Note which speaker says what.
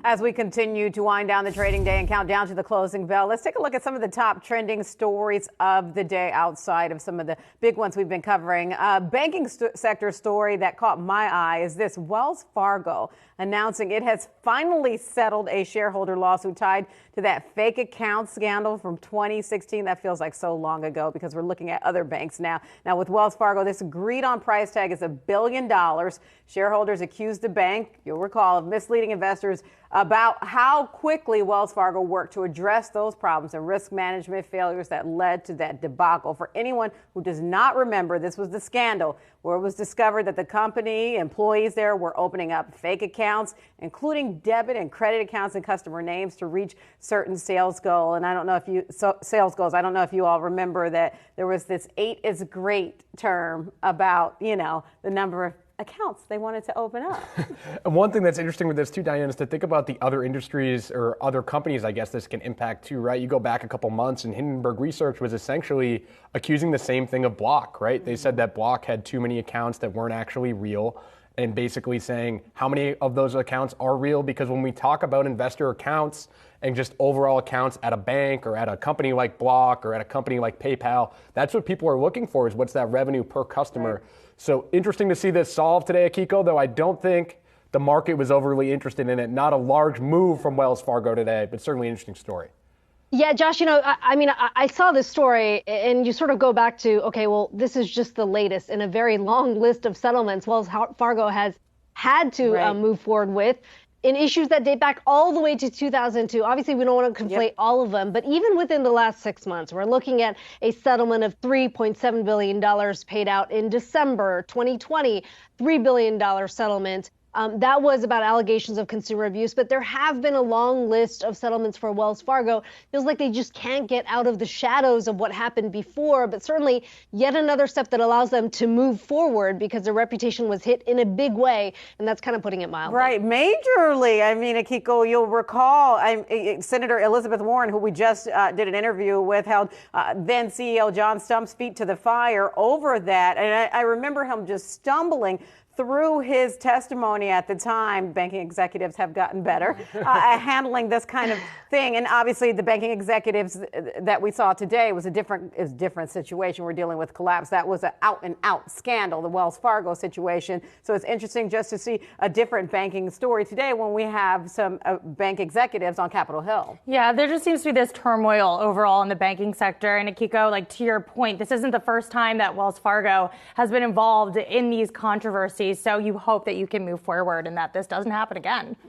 Speaker 1: As we continue to wind down the trading day and count down to the closing bell, let's take a look at some of the top trending stories of the day outside of some of the big ones we've been covering. Banking sector story that caught my eye is this: Wells Fargo announcing it has finally settled a shareholder lawsuit tied to that fake account scandal from 2016. That feels like so long ago because we're looking at other banks now. Now with Wells Fargo, this agreed on price tag is $1 billion. Shareholders accused the bank, you'll recall, of misleading investors about how quickly Wells Fargo worked to address those problems and risk management failures that led to that debacle. For anyone who does not remember, this was the scandal where it was discovered that the company employees there were opening up fake accounts, including debit and credit accounts and customer names to reach certain sales goals. And I don't know if you all remember that there was this 8 is great term about, the number of accounts they wanted to open up.
Speaker 2: And one thing that's interesting with this too, Diane, is to think about the other industries or other companies, I guess, this can impact too, right? You go back a couple months and Hindenburg Research was essentially accusing the same thing of Block, right? They said that Block had too many accounts that weren't actually real, and basically saying how many of those accounts are real, because when we talk about investor accounts and just overall accounts at a bank or at a company like Block or at a company like PayPal, that's what people are looking for, is what's that revenue per customer. Right. So interesting to see this solved today, Akiko, though I don't think the market was overly interested in it. Not a large move from Wells Fargo today, but certainly an interesting story.
Speaker 3: Yeah, Josh, I saw this story and you sort of go back to, okay, well, this is just the latest in a very long list of settlements Wells Fargo has had to move forward with in issues that date back all the way to 2002. Obviously, we don't want to conflate all of them, but even within the last 6 months, we're looking at a settlement of $3.7 billion paid out in December 2020, $3 billion settlement. That was about allegations of consumer abuse, but there have been a long list of settlements for Wells Fargo. Feels like they just can't get out of the shadows of what happened before, but certainly yet another step that allows them to move forward because their reputation was hit in a big way, and that's kind of putting it mildly.
Speaker 1: Right, majorly. Akiko, you'll recall Senator Elizabeth Warren, who we just did an interview with, held then CEO John Stumpf's feet to the fire over that, and I remember him just stumbling through his testimony at the time. Banking executives have gotten better at handling this kind of thing. And obviously the banking executives that we saw today was a different situation. We're dealing with collapse. That was an out and out scandal, the Wells Fargo situation. So it's interesting just to see a different banking story today when we have some bank executives on Capitol Hill.
Speaker 4: Yeah, there just seems to be this turmoil overall in the banking sector. And Akiko, like to your point, this isn't the first time that Wells Fargo has been involved in these controversies. So you hope that you can move forward and that this doesn't happen again.